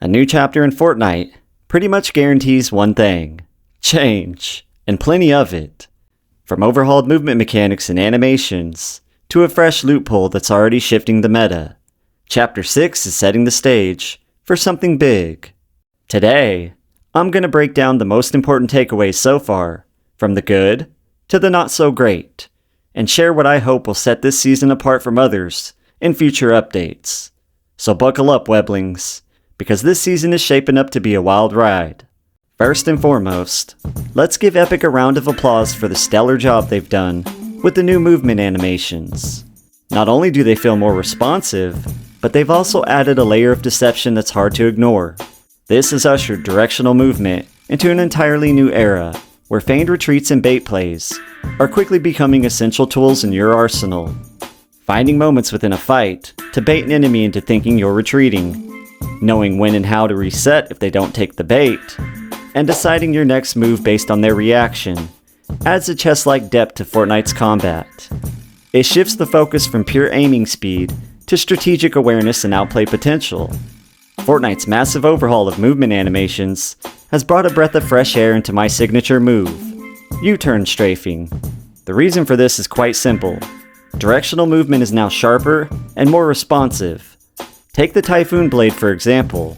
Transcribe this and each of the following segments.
new chapter in Fortnite pretty much guarantees one thing: change, and plenty of it. From overhauled movement mechanics and animations, to a fresh loot pool that's already shifting the meta, Chapter 6 is setting the stage for something big. Today, I'm gonna break down the most important takeaways so far, from the good to the not so great, and share what I hope will set this season apart from others in future updates. So buckle up, weblings, because this season is shaping up to be a wild ride. First and foremost, let's give Epic a round of applause for the stellar job they've done with the new movement animations. Not only do they feel more responsive, but they've also added a layer of deception that's hard to ignore. This has ushered directional movement into an entirely new era, where feigned retreats and bait plays are quickly becoming essential tools in your arsenal. Finding moments within a fight to bait an enemy into thinking you're retreating, knowing when and how to reset if they don't take the bait, and deciding your next move based on their reaction adds a chess-like depth to Fortnite's combat. It shifts the focus from pure aiming speed to strategic awareness and outplay potential. Fortnite's massive overhaul of movement animations has brought a breath of fresh air into my signature move, U-turn strafing. The reason for this is quite simple. Directional movement is now sharper and more responsive. Take the Typhoon Blade for example.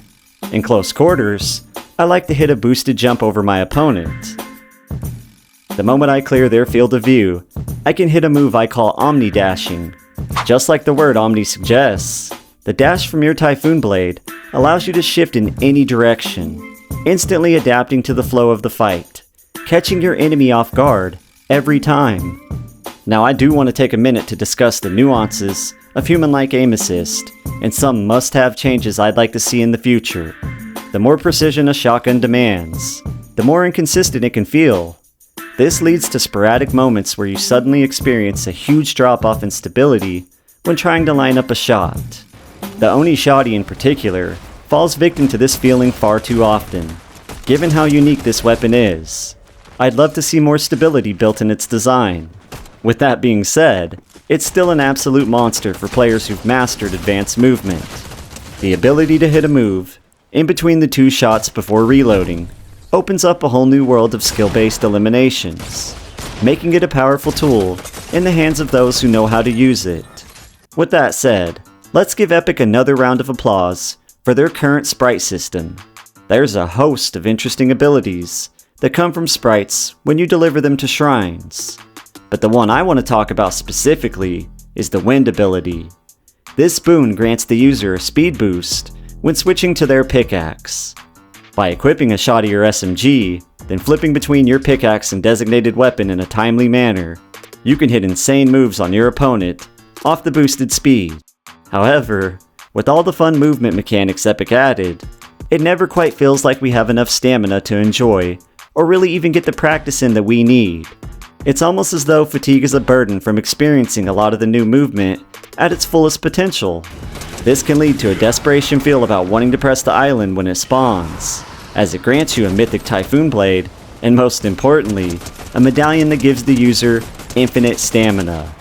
In close quarters, I like to hit a boosted jump over my opponent. The moment I clear their field of view, I can hit a move I call Omni-Dashing. Just like the word Omni suggests, the dash from your Typhoon Blade allows you to shift in any direction, instantly adapting to the flow of the fight, catching your enemy off guard every time. Now I do want to take a minute to discuss the nuances of human-like aim assist, and some must-have changes I'd like to see in the future. The more precision a shotgun demands, the more inconsistent it can feel. This leads to sporadic moments where you suddenly experience a huge drop-off in stability when trying to line up a shot. The Oni Shoddy in particular falls victim to this feeling far too often, given how unique this weapon is. I'd love to see more stability built in its design. With that being said, it's still an absolute monster for players who've mastered advanced movement. The ability to hit a move in between the two shots before reloading opens up a whole new world of skill-based eliminations, making it a powerful tool in the hands of those who know how to use it. With that said, let's give Epic another round of applause for their current Sprite system. There's a host of interesting abilities that come from sprites when you deliver them to shrines. But the one I want to talk about specifically is the Wind ability. This boon grants the user a speed boost when switching to their pickaxe. By equipping a shoddy or SMG, then flipping between your pickaxe and designated weapon in a timely manner, you can hit insane moves on your opponent off the boosted speed. However, with all the fun movement mechanics Epic added, it never quite feels like we have enough stamina to enjoy or really even get the practice in that we need. It's almost as though fatigue is a burden from experiencing a lot of the new movement at its fullest potential. This can lead to a desperation feel about wanting to press the island when it spawns, as it grants you a mythic Typhoon Blade, and most importantly, a medallion that gives the user infinite stamina.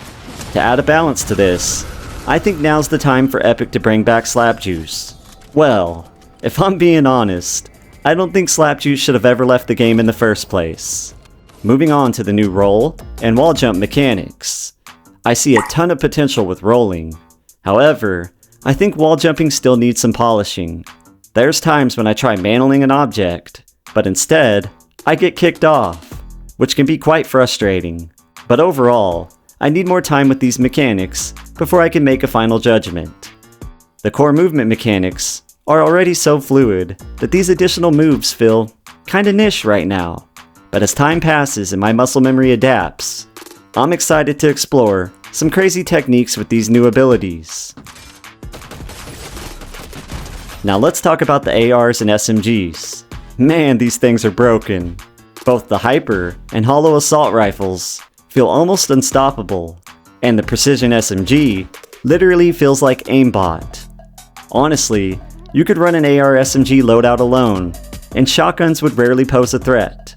To add a balance to this, I think now's the time for Epic to bring back Slap Juice. Well, if I'm being honest, I don't think Slap Juice should have ever left the game in the first place. Moving on to the new roll and wall jump mechanics. I see a ton of potential with rolling. However, I think wall jumping still needs some polishing. There's times when I try mantling an object, but instead, I get kicked off, which can be quite frustrating. But overall, I need more time with these mechanics before I can make a final judgment. The core movement mechanics are already so fluid that these additional moves feel kinda niche right now. But as time passes and my muscle memory adapts, I'm excited to explore some crazy techniques with these new abilities. Now let's talk about the ARs and SMGs. Man, these things are broken. Both the Hyper and Hollow Assault Rifles feel almost unstoppable, and the Precision SMG literally feels like aimbot. Honestly, you could run an AR SMG loadout alone, and shotguns would rarely pose a threat.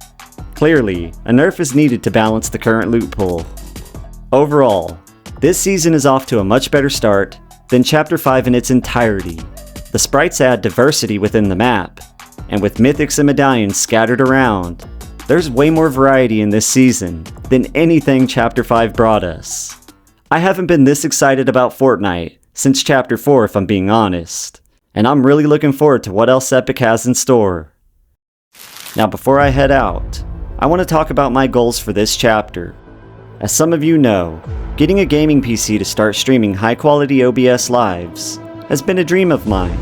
Clearly, a nerf is needed to balance the current loot pool. Overall, this season is off to a much better start than Chapter 5 in its entirety. The sprites add diversity within the map, and with mythics and medallions scattered around, there's way more variety in this season than anything Chapter 5 brought us. I haven't been this excited about Fortnite since Chapter 4 if I'm being honest, and I'm really looking forward to what else Epic has in store. Now before I head out, I want to talk about my goals for this chapter. As some of you know, getting a gaming PC to start streaming high quality OBS lives has been a dream of mine.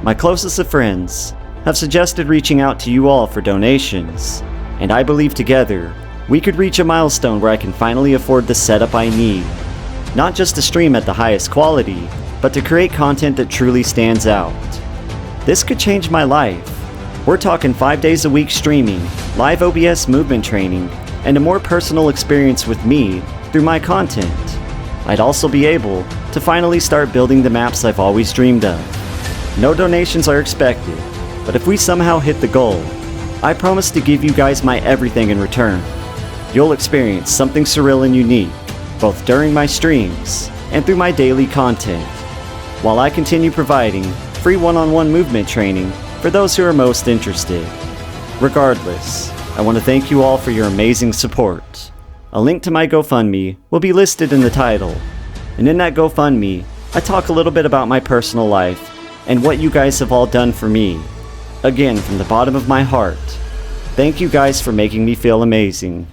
My closest of friends have suggested reaching out to you all for donations, and I believe together we could reach a milestone where I can finally afford the setup I need. Not just to stream at the highest quality, but to create content that truly stands out. This could change my life. We're talking 5 days a week streaming, live OBS movement training, and a more personal experience with me through my content. I'd also be able to finally start building the maps I've always dreamed of. No donations are expected, but if we somehow hit the goal, I promise to give you guys my everything in return. You'll experience something surreal and unique, both during my streams and through my daily content, while I continue providing free one-on-one movement training for those who are most interested. Regardless, I want to thank you all for your amazing support. A link to my GoFundMe will be listed in the title, and in that GoFundMe, I talk a little bit about my personal life and what you guys have all done for me. Again, from the bottom of my heart, thank you guys for making me feel amazing.